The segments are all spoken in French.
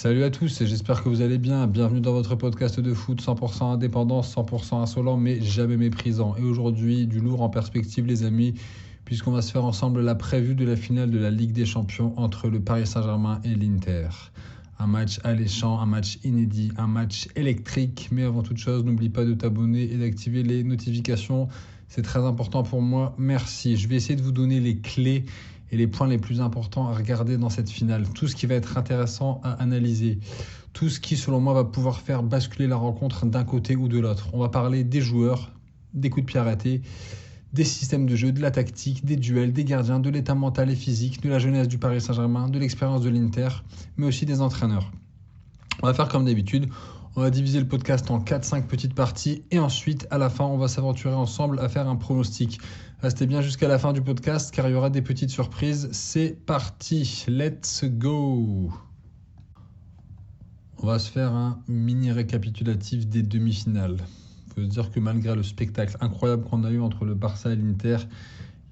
Salut à tous, j'espère que vous allez bien. Bienvenue dans votre podcast de foot 100% indépendant, 100% insolent, mais jamais méprisant. Et aujourd'hui, du lourd en perspective, les amis, puisqu'on va se faire ensemble la prévue de la finale de la Ligue des Champions entre le Paris Saint-Germain et l'Inter. Un match alléchant, un match inédit, un match électrique. Mais avant toute chose, n'oublie pas de t'abonner et d'activer les notifications. C'est très important pour moi. Merci. Je vais essayer de vous donner les clés et les points les plus importants à regarder dans cette finale. Tout ce qui va être intéressant à analyser. Tout ce qui, selon moi, va pouvoir faire basculer la rencontre d'un côté ou de l'autre. On va parler des joueurs, des coups de pied arrêtés, des systèmes de jeu, de la tactique, des duels, des gardiens, de l'état mental et physique, de la jeunesse du Paris Saint-Germain, de l'expérience de l'Inter, mais aussi des entraîneurs. On va faire comme d'habitude. On va diviser le podcast en 4-5 petites parties et ensuite, à la fin, on va s'aventurer ensemble à faire un pronostic. Restez bien jusqu'à la fin du podcast car il y aura des petites surprises. C'est parti, let's go! On va se faire un mini récapitulatif des demi-finales. Il faut se dire que malgré le spectacle incroyable qu'on a eu entre le Barça et l'Inter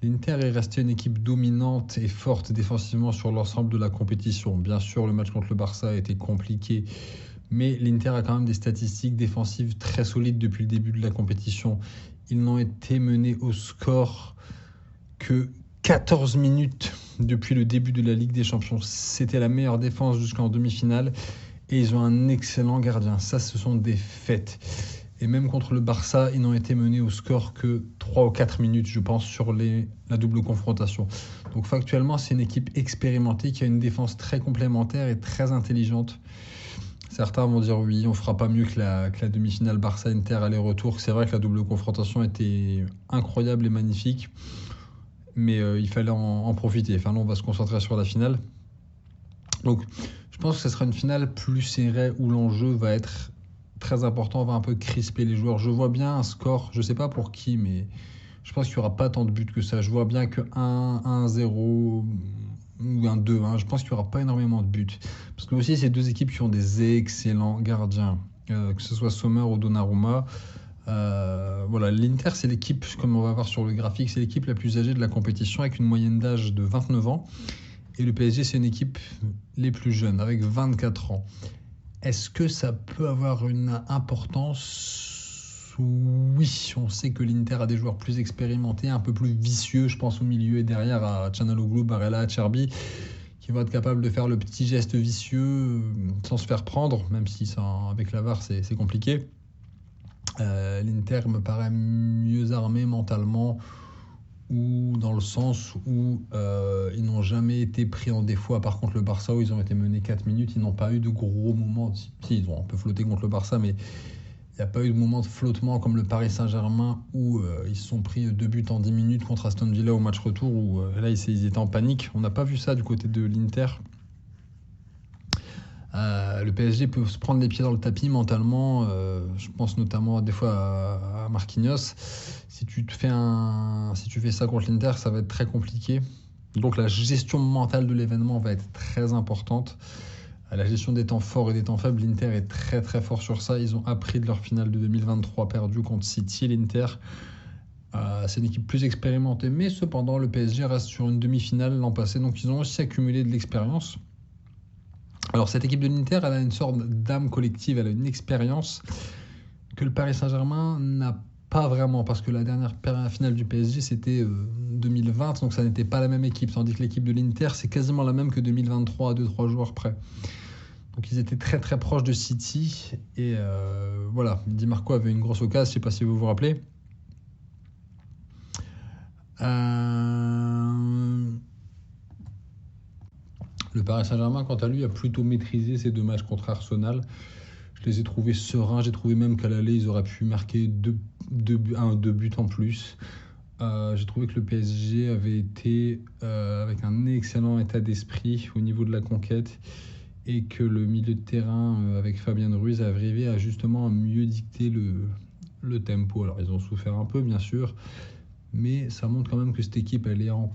est resté une équipe dominante et forte défensivement sur l'ensemble de la compétition. Bien sûr, le match contre le Barça a été compliqué, mais l'Inter a quand même des statistiques défensives très solides depuis le début de la compétition. Ils n'ont été menés au score que 14 minutes depuis le début de la Ligue des Champions. C'était la meilleure défense jusqu'en demi-finale et ils ont un excellent gardien. Ça, ce sont des faits. Et même contre le Barça, ils n'ont été menés au score que 3 ou 4 minutes, je pense, sur la double confrontation. Donc factuellement, c'est une équipe expérimentée qui a une défense très complémentaire et très intelligente. Certains vont dire oui, on fera pas mieux que la demi-finale Barça-Inter aller-retour. C'est vrai que la double confrontation était incroyable et magnifique, mais il fallait en profiter. Enfin, là, on va se concentrer sur la finale. Donc, je pense que ce sera une finale plus serrée où l'enjeu va être très important, on va un peu crisper les joueurs. Je vois bien un score, je sais pas pour qui, mais je pense qu'il n'y aura pas tant de buts que ça. Je vois bien que 1-0 ou un 2-1. Je pense qu'il n'y aura pas énormément de buts. Parce que aussi, c'est deux équipes qui ont des excellents gardiens, que ce soit Sommer ou Donnarumma. Voilà, l'Inter, c'est l'équipe, comme on va voir sur le graphique, c'est l'équipe la plus âgée de la compétition avec une moyenne d'âge de 29 ans. Et le PSG, c'est une équipe les plus jeunes, avec 24 ans. Est-ce que ça peut avoir une importance? Oui, on sait que l'Inter a des joueurs plus expérimentés, un peu plus vicieux, je pense au milieu et derrière à Çalhanoğlu, Barella, Acerbi, qui vont être capables de faire le petit geste vicieux sans se faire prendre, même si ça, avec la VAR c'est compliqué. L'Inter me paraît mieux armé mentalement, ou dans le sens où ils n'ont jamais été pris en défaut. Par contre, le Barça, où ils ont été menés 4 minutes, ils n'ont pas eu de gros moments. Si, ils ont un peu flotté contre le Barça, mais il n'y a pas eu de moment de flottement comme le Paris Saint-Germain où ils se sont pris 2 buts en 10 minutes contre Aston Villa au match retour, où là, ils étaient en panique. On n'a pas vu ça du côté de l'Inter. Le PSG peut se prendre les pieds dans le tapis mentalement. Je pense notamment des fois à Marquinhos. Si tu fais ça contre l'Inter, ça va être très compliqué. Donc la gestion mentale de l'événement va être très importante. La gestion des temps forts et des temps faibles, l'Inter est très très fort sur ça. Ils ont appris de leur finale de 2023 perdue contre City et l'Inter. C'est une équipe plus expérimentée, mais cependant le PSG reste sur une demi-finale l'an passé, donc ils ont aussi accumulé de l'expérience. Alors cette équipe de l'Inter, elle a une sorte d'âme collective, elle a une expérience que le Paris Saint-Germain n'a pas vraiment, parce que la dernière finale du PSG c'était 2020, donc ça n'était pas la même équipe, tandis que l'équipe de l'Inter c'est quasiment la même que 2023 à 2-3 joueurs près. Donc ils étaient très très proches de City, et voilà, Di Marco avait une grosse occasion, je ne sais pas si vous vous rappelez. Le Paris Saint-Germain, quant à lui, a plutôt maîtrisé ces 2 matchs contre Arsenal. Je les ai trouvés sereins. J'ai trouvé même qu'à l'aller, ils auraient pu marquer 2 buts en plus. J'ai trouvé que le PSG avait été avec un excellent état d'esprit au niveau de la conquête et que le milieu de terrain avec Fabien Ruiz a arrivé à justement mieux dicter le tempo. Alors ils ont souffert un peu, bien sûr, mais ça montre quand même que cette équipe, elle est en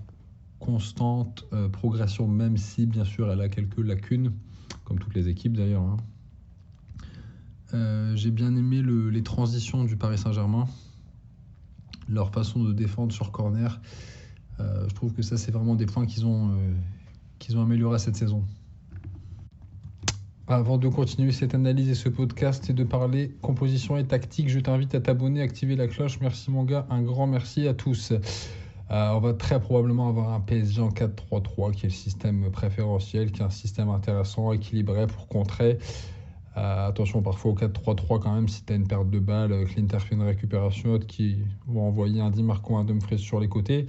constante progression, même si bien sûr elle a quelques lacunes, comme toutes les équipes d'ailleurs. J'ai bien aimé les transitions du Paris Saint-Germain, leur façon de défendre sur corner. Je trouve que ça c'est vraiment des points qu'ils ont amélioré cette saison. Avant de continuer cette analyse et ce podcast et de parler composition et tactique, je t'invite à t'abonner, activer la cloche. Merci mon gars, un grand merci à tous. On va très probablement avoir un PSG en 4-3-3 qui est le système préférentiel, qui est un système intéressant, équilibré pour contrer. Attention parfois au 4-3-3 quand même, si tu as une perte de balle, que l'Inter fait une récupération haute qui vont envoyer un Di Marco, un Dumfries sur les côtés.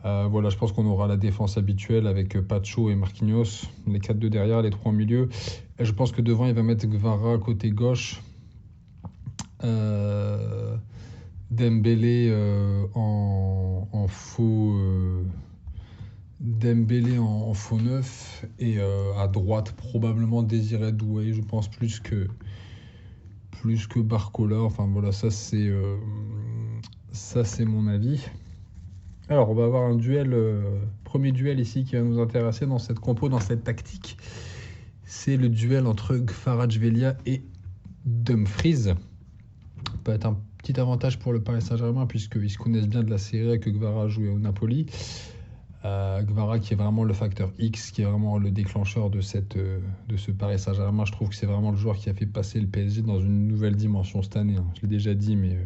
Voilà, je pense qu'on aura la défense habituelle avec Pacho et Marquinhos, les 4 de derrière, les 3 au milieu. Et je pense que devant, il va mettre Gvara côté gauche, euh, Dembélé en faux. Dembélé en faux neuf et à droite probablement Désiré Doué, je pense plus que Barcola. Enfin voilà, ça c'est mon avis. Alors on va avoir un duel, premier duel ici qui va nous intéresser dans cette compo, dans cette tactique. C'est le duel entre Kvaratskhelia et Dumfries. Ça peut être un petit avantage pour le Paris Saint-Germain puisqu'ils se connaissent bien de la Serie A, que Gvara a joué au Napoli. Gvara qui est vraiment le facteur X, qui est vraiment le déclencheur de ce Paris Saint-Germain. Je trouve que c'est vraiment le joueur qui a fait passer le PSG dans une nouvelle dimension cette année. Je l'ai déjà dit, mais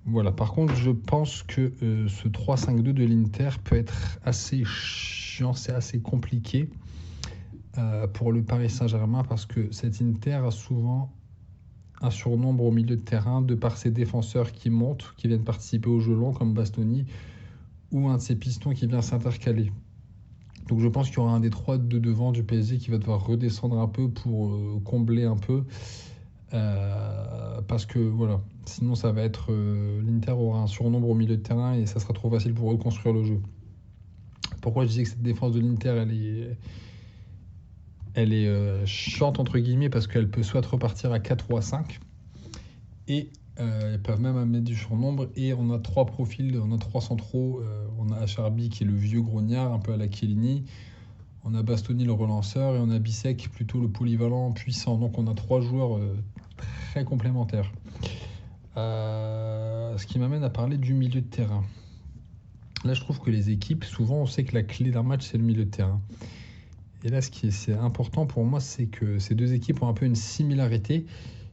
voilà. Par contre, je pense que ce 3-5-2 de l'Inter peut être assez chiant, c'est assez compliqué pour le Paris Saint-Germain parce que cet Inter a souvent un surnombre au milieu de terrain de par ses défenseurs qui montent, qui viennent participer au jeu long comme Bastoni, ou un de ses pistons qui vient s'intercaler. Donc je pense qu'il y aura un des 3 de devant du PSG qui va devoir redescendre un peu pour combler un peu. Parce que voilà, sinon ça va être... l'Inter aura un surnombre au milieu de terrain et ça sera trop facile pour reconstruire le jeu. Pourquoi je disais que cette défense de l'Inter, elle est chiante entre guillemets parce qu'elle peut soit repartir à 4 ou à 5 et ils peuvent même mettre du surnombre et on a 3 profils, on a 3 centraux, on a Acharbi qui est le vieux grognard un peu à la Chiellini, on a Bastoni le relanceur et on a Bissek plutôt le polyvalent puissant, donc on a 3 joueurs très complémentaires. Ce qui m'amène à parler du milieu de terrain. Là je trouve que les équipes, souvent on sait que la clé d'un match c'est le milieu de terrain. Et là, c'est important pour moi, c'est que ces deux équipes ont un peu une similarité.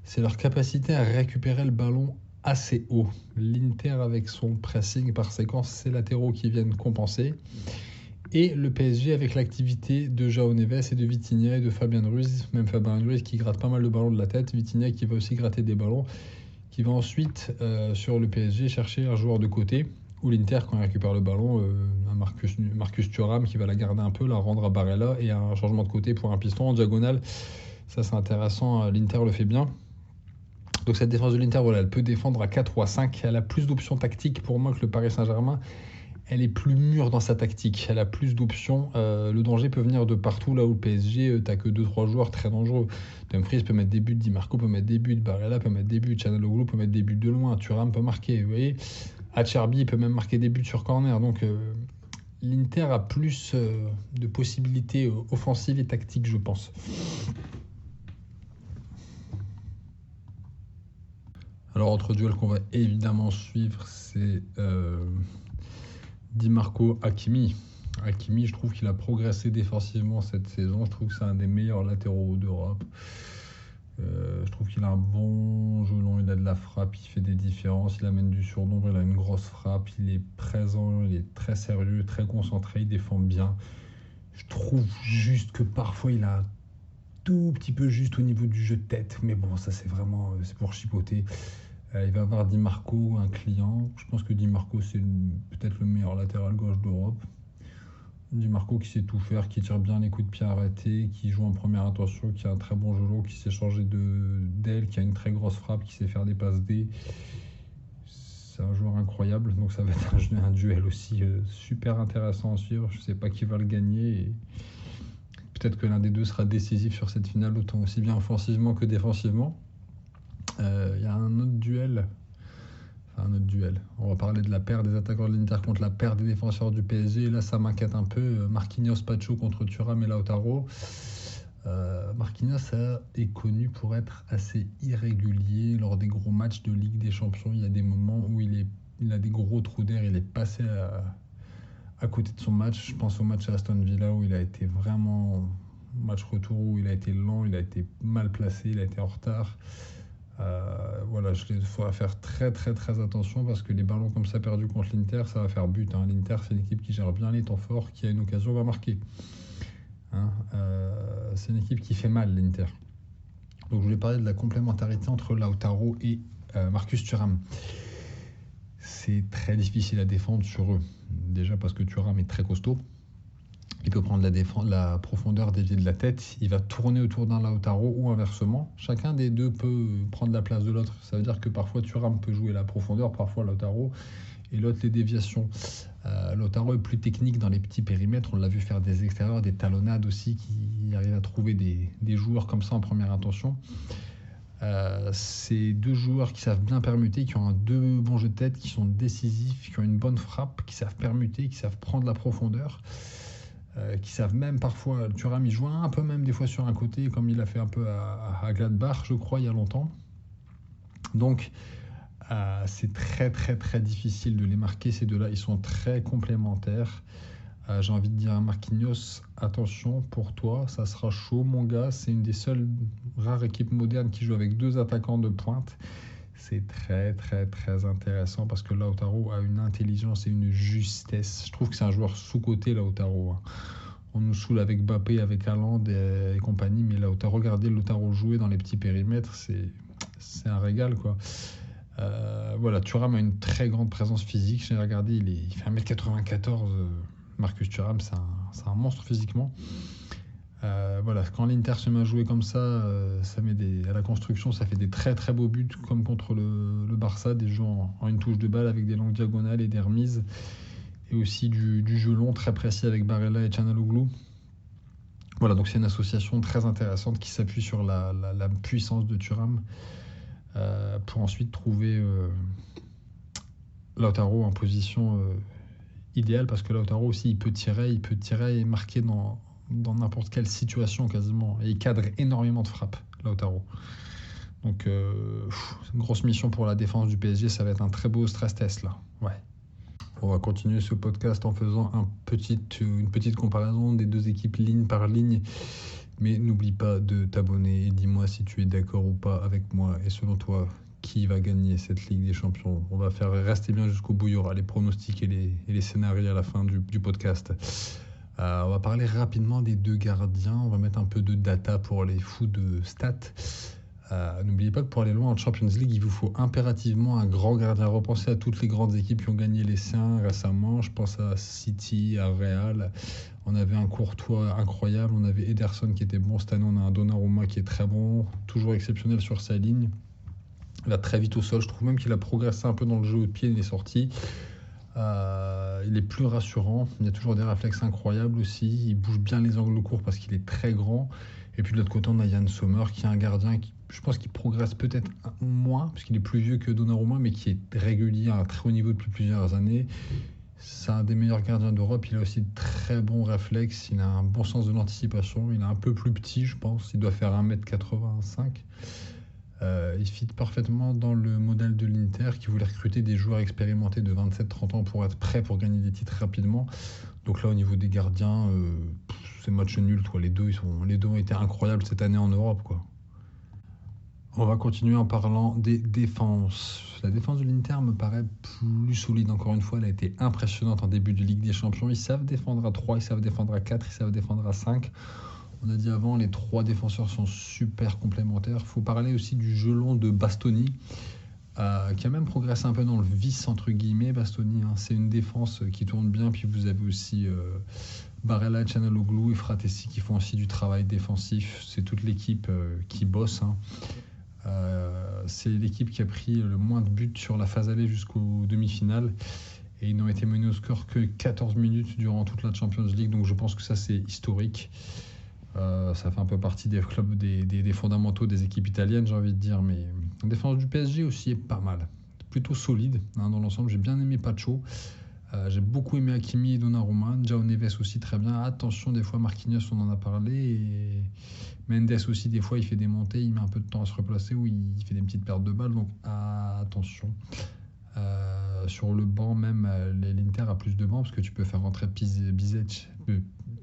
C'est leur capacité à récupérer le ballon assez haut. L'Inter, avec son pressing par séquence, ses latéraux qui viennent compenser. Et le PSG avec l'activité de João Neves et de Vitinha et de Fabien Ruiz. Même Fabien Ruiz qui gratte pas mal de ballons de la tête. Vitinha qui va aussi gratter des ballons. Qui va ensuite, sur le PSG, chercher un joueur de côté. Ou l'Inter, quand il récupère le ballon, un Marcus Thuram qui va la garder un peu, la rendre à Barella et un changement de côté pour un piston en diagonale. Ça, c'est intéressant. L'Inter le fait bien. Donc cette défense de l'Inter, voilà, elle peut défendre à 4 ou à 5. Elle a plus d'options tactiques pour moi que le Paris Saint-Germain. Elle est plus mûre dans sa tactique. Elle a plus d'options. Le danger peut venir de partout. Là où le PSG, t'as que 2-3 joueurs très dangereux. Dumfries peut mettre des buts, Di Marco peut mettre des buts, Barella peut mettre des buts, Çalhanoğlu peut mettre des buts de loin, Thuram peut marquer. Vous voyez, Acerbi peut même marquer des buts sur corner. Donc l'Inter a plus de possibilités offensives et tactiques, je pense. Alors, autre duel qu'on va évidemment suivre, c'est Di Marco Hakimi. Hakimi, je trouve qu'il a progressé défensivement cette saison. Je trouve que c'est un des meilleurs latéraux d'Europe. Je trouve qu'il a un bon jeu long, il a de la frappe, il fait des différences, il amène du surnombre, il a une grosse frappe, il est présent, il est très sérieux, très concentré, il défend bien. Je trouve juste que parfois il a un tout petit peu juste au niveau du jeu de tête, mais bon, ça c'est vraiment c'est pour chipoter. Il va avoir Di Marco, un client. Je pense que Di Marco c'est peut-être le meilleur latéral gauche d'Europe. Di Marco qui sait tout faire, qui tire bien les coups de pied arrêtés, qui joue en première intention, qui a un très bon jeu long, qui sait changer d'aile, qui a une très grosse frappe, qui sait faire des passes D. C'est un joueur incroyable, donc ça va être un duel aussi super intéressant à suivre. Je ne sais pas qui va le gagner. Et peut-être que l'un des deux sera décisif sur cette finale, autant aussi bien offensivement que défensivement. Il y a un autre duel. On va parler de la paire des attaquants de l'Inter contre la paire des défenseurs du PSG. Et là, ça m'inquiète un peu. Marquinhos, Pacho contre Thuram et Lautaro. Marquinhos est connu pour être assez irrégulier lors des gros matchs de Ligue des Champions. Il y a des moments où il a des gros trous d'air. Il est passé à côté de son match. Je pense au match à Aston Villa où il a été vraiment Match retour où il a été lent, il a été mal placé, il a été en retard. Voilà, il faudra faire très très très attention parce que les ballons comme ça perdus contre l'Inter, ça va faire but. L'Inter, c'est une équipe qui gère bien les temps forts, qui a une occasion va marquer. C'est une équipe qui fait mal, l'Inter. Donc je voulais parler de la complémentarité entre Lautaro et Marcus Thuram. C'est très difficile à défendre sur eux. Déjà parce que Thuram est très costaud. Il peut prendre la profondeur déviée de la tête. Il va tourner autour d'un Lautaro ou inversement. Chacun des deux peut prendre la place de l'autre. Ça veut dire que parfois Thuram peut jouer la profondeur, parfois Lautaro, et l'autre les déviations. Lautaro est plus technique dans les petits périmètres. On l'a vu faire des extérieurs, des talonnades aussi, qui arrive à trouver des joueurs comme ça en première intention. C'est deux joueurs qui savent bien permuter, qui ont deux bons jeux de tête, qui sont décisifs, qui ont une bonne frappe, qui savent permuter, qui savent prendre la profondeur. Qui savent même parfois, Thuram il joue un peu même des fois sur un côté, comme il a fait un peu à Gladbach, je crois, il y a longtemps. Donc, c'est très très très difficile de les marquer, ces deux-là. Ils sont très complémentaires. J'ai envie de dire à Marquinhos, attention pour toi, ça sera chaud mon gars. C'est une des seules rares équipes modernes qui joue avec deux attaquants de pointe. C'est très très très intéressant parce que Lautaro a une intelligence et une justesse. Je trouve que c'est un joueur sous-coté, Lautaro. On nous saoule avec Mbappé, avec Haaland et compagnie, mais Lautaro, regardez Lautaro jouer dans les petits périmètres, c'est un régal, quoi. Voilà, Thuram a une très grande présence physique. J'ai regardé, il fait 1m94. Marcus Thuram, c'est un monstre physiquement. Voilà, quand l'Inter se met à jouer comme ça, ça met à la construction, ça fait des très très beaux buts, comme contre le Barça, des jeux en une touche de balle avec des longues diagonales et des remises, et aussi du jeu long très précis avec Barella et Çalhanoğlu. Voilà, donc c'est une association très intéressante qui s'appuie sur la puissance de Thuram pour ensuite trouver Lautaro en position idéale, parce que Lautaro aussi il peut tirer et marquer dans n'importe quelle situation quasiment. Et il cadre énormément de frappes, Lautaro. Donc, c'est une grosse mission pour la défense du PSG. Ça va être un très beau stress test, là. Ouais. On va continuer ce podcast en faisant une petite comparaison des deux équipes ligne par ligne. Mais n'oublie pas de t'abonner et dis-moi si tu es d'accord ou pas avec moi. Et selon toi, qui va gagner cette Ligue des Champions? On va faire rester bien jusqu'au bout. Il y aura les pronostics et les scénarios à la fin du podcast. On va parler rapidement des deux gardiens. On va mettre un peu de data pour les fous de stats. N'oubliez pas que pour aller loin en Champions League, il vous faut impérativement un grand gardien. Repensez à toutes les grandes équipes qui ont gagné les siens récemment. Je pense à City, à Real. On avait un Courtois incroyable. On avait Ederson qui était bon. Cette année, on a un Donnarumma qui est très bon. Toujours exceptionnel sur sa ligne. Il va très vite au sol. Je trouve même qu'il a progressé un peu dans le jeu au pied et les sorties. Il est plus rassurant. Il y a toujours des réflexes incroyables aussi. Il bouge bien les angles courts parce qu'il est très grand. Et puis de l'autre côté, on a Yann Sommer qui est un gardien qui, je pense qu'il progresse peut-être moins parce qu'il est plus vieux que Donnarumma, mais qui est régulier à un très haut niveau depuis plusieurs années. C'est un des meilleurs gardiens d'Europe. Il a aussi de très bons réflexes. Il a un bon sens de l'anticipation. Il est un peu plus petit, je pense. Il doit faire 1m85. Il fit parfaitement dans le modèle de l'Inter qui voulait recruter des joueurs expérimentés de 27-30 ans pour être prêts pour gagner des titres rapidement. Donc là, au niveau des gardiens, c'est match nul. Les deux ont été incroyables cette année en Europe, quoi. On va continuer en parlant des défenses. La défense de l'Inter me paraît plus solide. Encore une fois, elle a été impressionnante en début de Ligue des Champions. Ils savent défendre à 3, ils savent défendre à 4, ils savent défendre à 5. On a dit avant, les trois défenseurs sont super complémentaires. Il faut parler aussi du jeu long de Bastoni, qui a même progressé un peu dans le vice, entre guillemets, Bastoni. C'est une défense qui tourne bien. Puis vous avez aussi Barella, Çalhanoğlu et Fratessi qui font aussi du travail défensif. C'est toute l'équipe qui bosse. C'est l'équipe qui a pris le moins de buts sur la phase aller jusqu'aux demi-finales. Et ils n'ont été menés au score que 14 minutes durant toute la Champions League. Donc je pense que ça, c'est historique. Ça fait un peu partie des clubs, des fondamentaux des équipes italiennes, j'ai envie de dire. Mais la défense du PSG aussi est pas mal. Plutôt solide dans l'ensemble. J'ai bien aimé Pacho. J'ai beaucoup aimé Hakimi et Donnarumma. João Neves aussi très bien. Attention, des fois Marquinhos, on en a parlé. Et Mendes aussi, des fois, il fait des montées. Il met un peu de temps à se replacer ou il fait des petites pertes de balles. Donc attention. Sur le banc même, l'Inter a plus de bancs parce que tu peux faire rentrer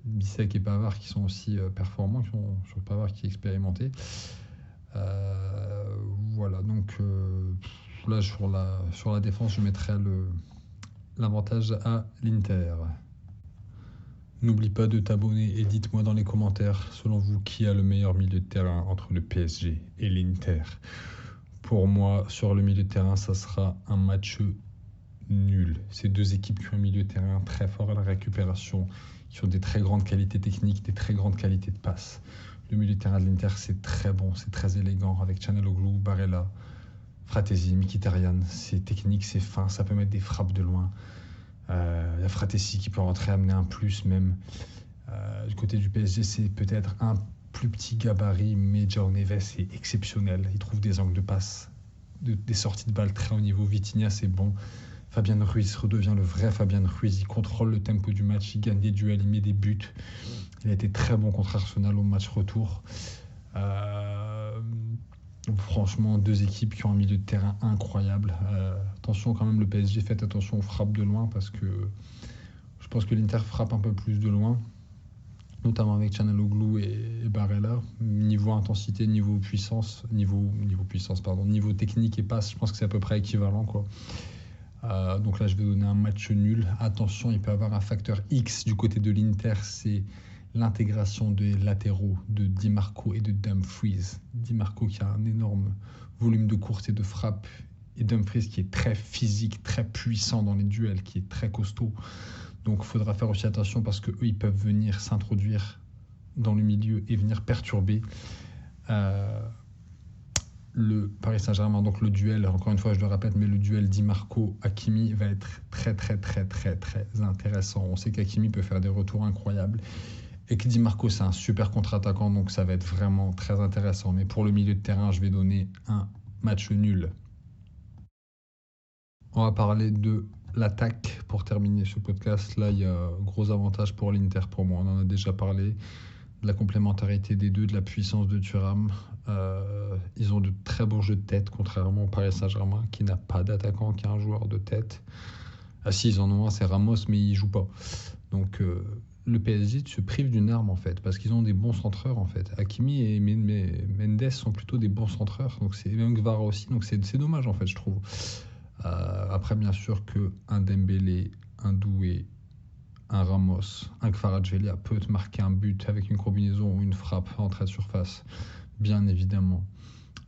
Bissek et Pavard qui sont aussi performants, sur Pavard qui est expérimenté. Voilà, donc là sur la défense, je mettrais l'avantage à l'Inter. N'oublie pas de t'abonner et dites-moi dans les commentaires, selon vous, qui a le meilleur milieu de terrain entre le PSG et l'Inter. Pour moi, sur le milieu de terrain, ça sera un match nul. Ces deux équipes qui ont un milieu de terrain très fort à la récupération, qui ont des très grandes qualités techniques, des très grandes qualités de passe. Le milieu de terrain de l'Inter, c'est très bon, c'est très élégant, avec Çalhanoğlu, Barella, Fratesi, Mkhitaryan. C'est technique, c'est fin, ça peut mettre des frappes de loin. Il y a Fratesi qui peut rentrer, amener un plus même. Du côté du PSG, c'est peut-être un plus petit gabarit, mais João Neves est exceptionnel. Il trouve des angles de passe, des sorties de balles très haut niveau. Vitinha, c'est bon. Fabian Ruiz redevient le vrai Fabian Ruiz. Il contrôle le tempo du match, il gagne des duels, il met des buts. Il a été très bon contre Arsenal au match retour. Franchement, deux équipes qui ont un milieu de terrain incroyable. Attention quand même, le PSG, faites attention aux frappes de loin parce que je pense que l'Inter frappe un peu plus de loin, notamment avec Çalhanoğlu et Barella. Niveau intensité, niveau technique et passe, je pense que c'est à peu près équivalent, quoi. Donc là, je vais donner un match nul. Attention, il peut y avoir un facteur X du côté de l'Inter, c'est l'intégration des latéraux de Di Marco et de Dumfries. Di Marco qui a un énorme volume de course et de frappe, et Dumfries qui est très physique, très puissant dans les duels, qui est très costaud. Donc il faudra faire aussi attention parce qu'eux, ils peuvent venir s'introduire dans le milieu et venir perturber le Paris Saint-Germain. Donc le duel, encore une fois je le répète, mais le duel Di Marco-Hakimi va être très très très très très intéressant. On sait qu'Hakimi peut faire des retours incroyables et que Di Marco c'est un super contre-attaquant, donc ça va être vraiment très intéressant. Mais pour le milieu de terrain, je vais donner un match nul. On va parler de l'attaque pour terminer ce podcast. Là, il y a un gros avantage pour l'Inter pour moi. On en a déjà parlé. De la complémentarité des deux, de la puissance de Thuram. Ils ont de très bons jeux de tête, contrairement au Paris Saint-Germain, qui n'a pas d'attaquant, qui a un joueur de tête. Ah si, ils en ont un, c'est Ramos, mais il ne joue pas. Donc le PSG se prive d'une arme, en fait, parce qu'ils ont des bons centreurs, en fait. Hakimi et Mendes sont plutôt des bons centreurs, donc c'est même Gvara aussi, donc c'est dommage, en fait, je trouve. Après, bien sûr, qu'un Dembélé, un Doué, un Ramos, un Kvaratskhelia peut te marquer un but avec une combinaison ou une frappe en entrée de surface, bien évidemment.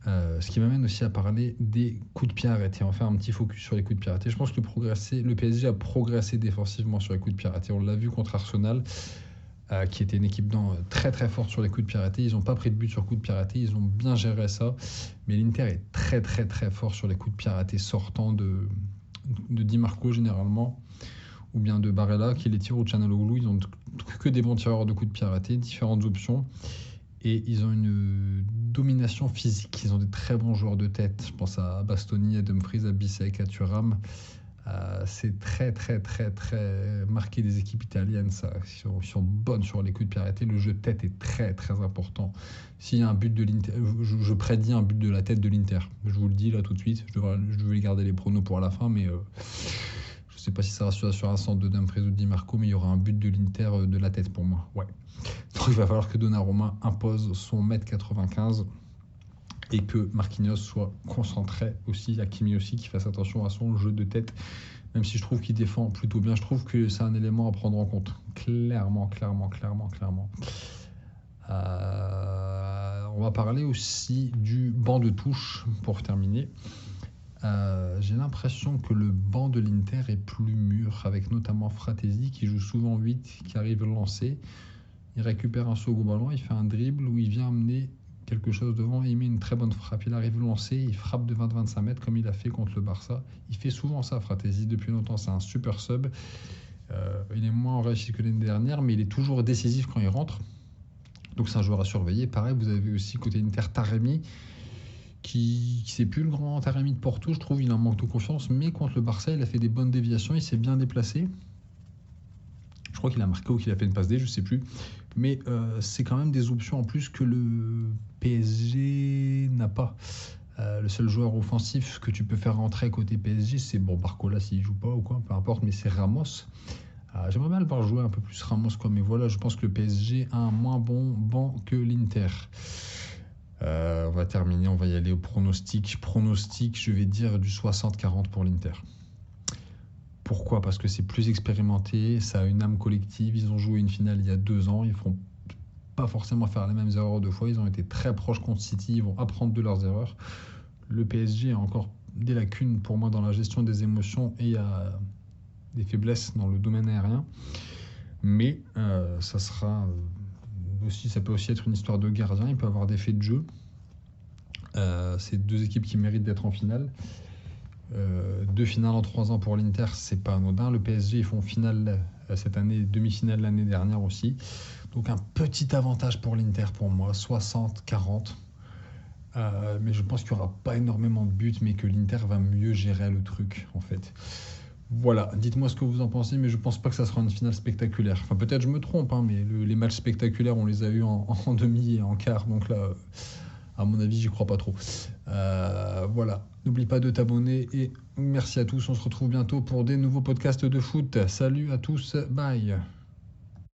Ce qui m'amène aussi à parler des coups de pied arrêtés. On va faire un petit focus sur les coups de pied arrêtés. Je pense que le PSG a progressé défensivement sur les coups de pied arrêtés. On l'a vu contre Arsenal, qui était une équipe très très forte sur les coups de pied arrêtés. Ils n'ont pas pris de but sur coups de pied arrêtés, ils ont bien géré ça. Mais l'Inter est très très très fort sur les coups de pied arrêtés sortant de Di Marco généralement, ou bien de Barella qui les tire, ou Çalhanoğlu. Ils ont que des bons tireurs de coups de pied arrêtés, différentes options. Et ils ont une domination physique. Ils ont des très bons joueurs de tête. Je pense à Bastoni, à Dumfries, à Bissek, à Thuram. C'est très, très, très, très marqué des équipes italiennes, ça. Ils sont bonnes sur les coups de pied arrêtés. Le jeu de tête est très, très important. S'il y a un but de l'Inter, je prédis un but de la tête de l'Inter. Je vous le dis là tout de suite. Je devais garder les pronos pour la fin, mais je ne sais pas si ça sera sur un centre de Dumfries ou de Di Marco, mais il y aura un but de l'Inter de la tête pour moi. Ouais. Donc il va falloir que Donnarumma impose son 1m95 et que Marquinhos soit concentré aussi, Hakimi aussi, qui fasse attention à son jeu de tête, même si je trouve qu'il défend plutôt bien. Je trouve que c'est un élément à prendre en compte. Clairement. On va parler aussi du banc de touche pour terminer. J'ai l'impression que le banc de l'Inter est plus mûr, avec notamment Fratesi qui joue souvent 8, qui arrive à lancer. Il récupère un second ballon, il fait un dribble où il vient amener quelque chose devant, il met une très bonne frappe, il arrive à lancer, il frappe de 20-25 mètres comme il a fait contre le Barça. Il fait souvent ça, Fratesi, depuis longtemps, c'est un super sub. Il est moins réussi que l'année dernière, mais il est toujours décisif quand il rentre. Donc c'est un joueur à surveiller. Pareil, vous avez aussi côté Inter Taremi, qui c'est plus le grand Taremi de Porto, je trouve, il a un manque de confiance, mais contre le Barça, il a fait des bonnes déviations, il s'est bien déplacé. Je crois qu'il a marqué ou qu'il a fait une passe D, je ne sais plus. Mais c'est quand même des options en plus que le PSG n'a pas. Le seul joueur offensif que tu peux faire rentrer côté PSG, c'est Barcola s'il ne joue pas ou quoi, peu importe, mais c'est Ramos. J'aimerais bien le voir jouer un peu plus Ramos, quoi, mais voilà, je pense que le PSG a un moins bon banc que l'Inter. On va terminer, on va y aller au pronostic. Pronostic, je vais dire du 60-40 pour l'Inter. Pourquoi? Parce que c'est plus expérimenté, ça a une âme collective. Ils ont joué une finale il y a 2 ans. Ils ne feront pas forcément faire les mêmes erreurs 2 fois. Ils ont été très proches contre City. Ils vont apprendre de leurs erreurs. Le PSG a encore des lacunes pour moi dans la gestion des émotions et il y a des faiblesses dans le domaine aérien. Mais ça peut aussi être une histoire de gardien. Il peut avoir des faits de jeu. C'est 2 équipes qui méritent d'être en finale. 2 finales en 3 ans pour l'Inter, c'est pas anodin. Le PSG, ils font finale cette année, demi-finale l'année dernière aussi. Donc un petit avantage pour l'Inter pour moi, 60-40. Mais je pense qu'il n'y aura pas énormément de buts, mais que l'Inter va mieux gérer le truc en fait. Voilà, dites-moi ce que vous en pensez, mais je pense pas que ça sera une finale spectaculaire. Enfin, peut-être je me trompe, hein, mais les matchs spectaculaires, on les a eus en demi et en quart, donc là, à mon avis, j'y crois pas trop. Voilà, n'oublie pas de t'abonner et merci à tous. On se retrouve bientôt pour des nouveaux podcasts de foot. Salut à tous, bye.